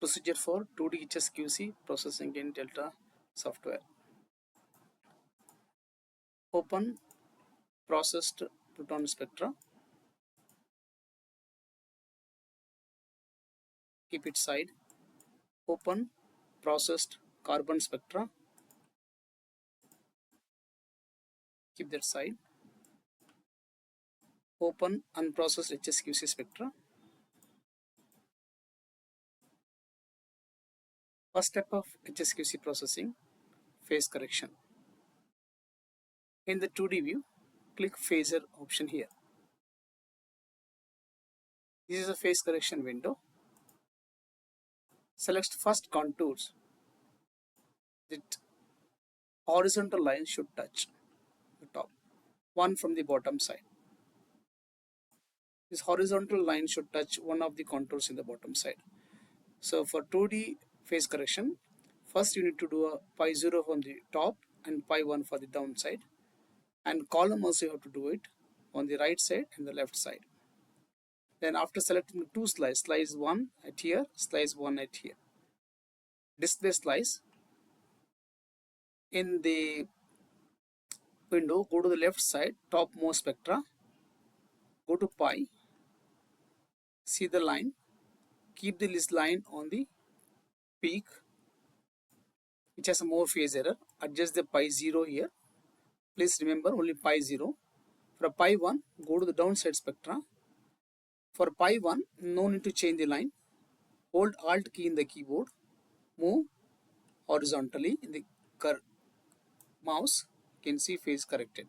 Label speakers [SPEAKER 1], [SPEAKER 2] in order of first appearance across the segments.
[SPEAKER 1] Procedure for 2D HSQC processing in Delta software. Open processed proton spectra. Keep it side. Open processed carbon spectra. Keep that side. Open unprocessed HSQC spectra. First step of HSQC processing, phase correction. In the 2D view, click phaser option here. This is a phase correction window. Select first contours that horizontal line should touch the top, one from the bottom side. This horizontal line should touch one of the contours in the bottom side. So for 2D phase correction, first you need to do a pi 0 from the top and pi 1 for the downside, and column also you have to do it on the right side and the left side. Then after selecting two slice 1 at here, slice 1 at here. Display slice. In the window, go to the left side, topmost spectra, go to pi, see the line, keep this line on the peak, which has a more phase error, adjust the pi 0 here. Please remember only pi 0. For pi 1, go to the downside spectra. For pi 1, no need to change the line. Hold Alt key in the keyboard, move horizontally in the mouse, you can see phase corrected.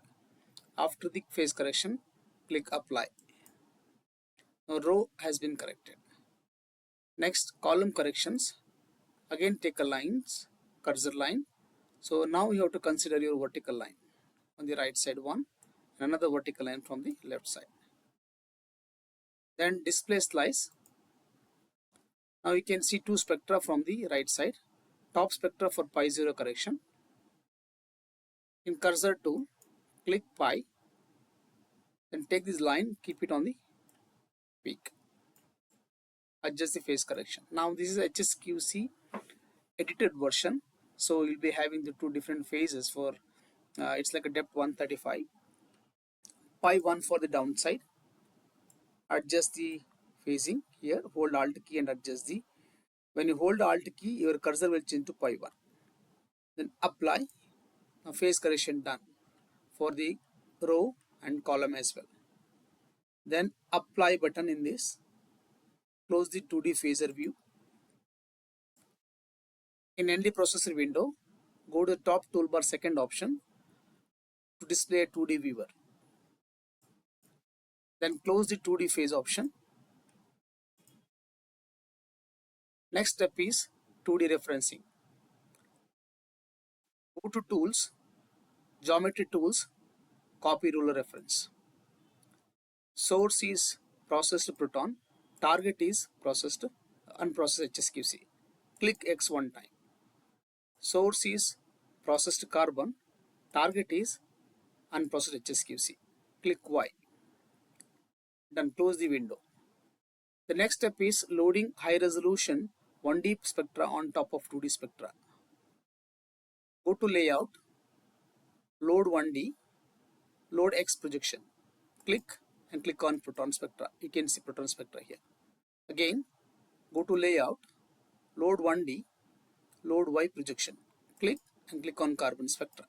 [SPEAKER 1] After the phase correction, click apply. Now row has been corrected. Next, column corrections. Again take a lines, cursor line. So now you have to consider your vertical line on the right side one, and another vertical line from the left side. Then display slice. Now you can see two spectra from the right side. Top spectra for pi 0 correction. In cursor tool, click pi, then take this line, keep it on the peak. Adjust the phase correction. Now this is HSQC edited version, so you'll be having the two different phases for it's like a depth 135. Pi 1 for the downside. Adjust the phasing here, hold Alt key and adjust the. When you hold Alt key, your cursor will change to pi 1. Then apply. Now phase correction done for the row and column as well. Then apply button in this. Close the 2D phaser view. In ND processor window, go to the top toolbar second option to display a 2D viewer. Then close the 2D phase option. Next step is 2D referencing. Go to tools, geometry tools, copy ruler reference. Source is processed proton, target is processed unprocessed HSQC. Click X one time. Source is processed carbon, target is unprocessed HSQC. Click Y. Then close the window. The next step is loading high resolution 1D spectra on top of 2D spectra. Go to layout, load 1D, load X projection. Click and click on proton spectra. You can see proton spectra here. Again, go to layout, load 1D, load Y projection. Click and click on carbon spectra.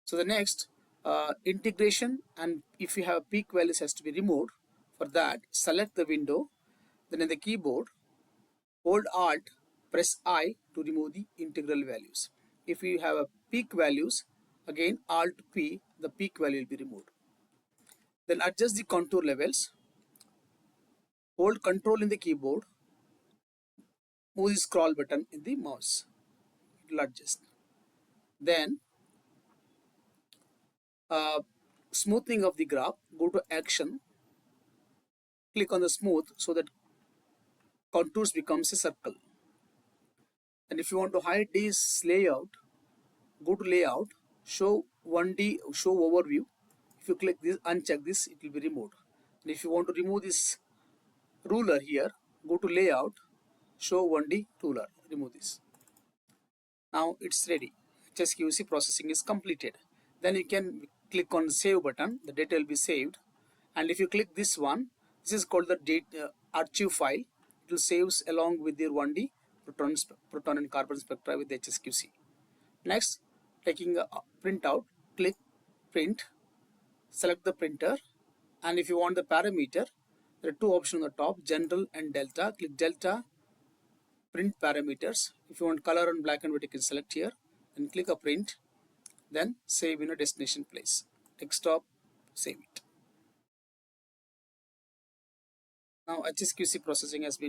[SPEAKER 1] So the next integration, and if you have peak values has to be removed. For that, select the window, then in the keyboard, hold Alt, press I to remove the integral values. If you have a peak values, again Alt P, the peak value will be removed. Then adjust the contour levels. Hold Control in the keyboard, move the scroll button in the mouse. It will adjust. Then smoothing of the graph, go to action, click on the smooth so that contours becomes a circle. And if you want to hide this layout, go to layout, show 1D, show overview. If you click this, uncheck this, it will be removed. And if you want to remove this ruler here, go to layout, show 1D ruler, remove this. Now it's ready. HSQC processing is completed. Then you can click on save button, the data will be saved. And if you click this one, this is called the archive file. It will saves along with your 1D proton and carbon spectra with HSQC. Next, taking a printout, click print, select the printer, and if you want the parameter, there are two options on the top, general and delta. Click delta, print parameters. If you want color and black and white, you can select here and click a print, then save in a destination place. Desktop, save it. Now HSQC processing has been done.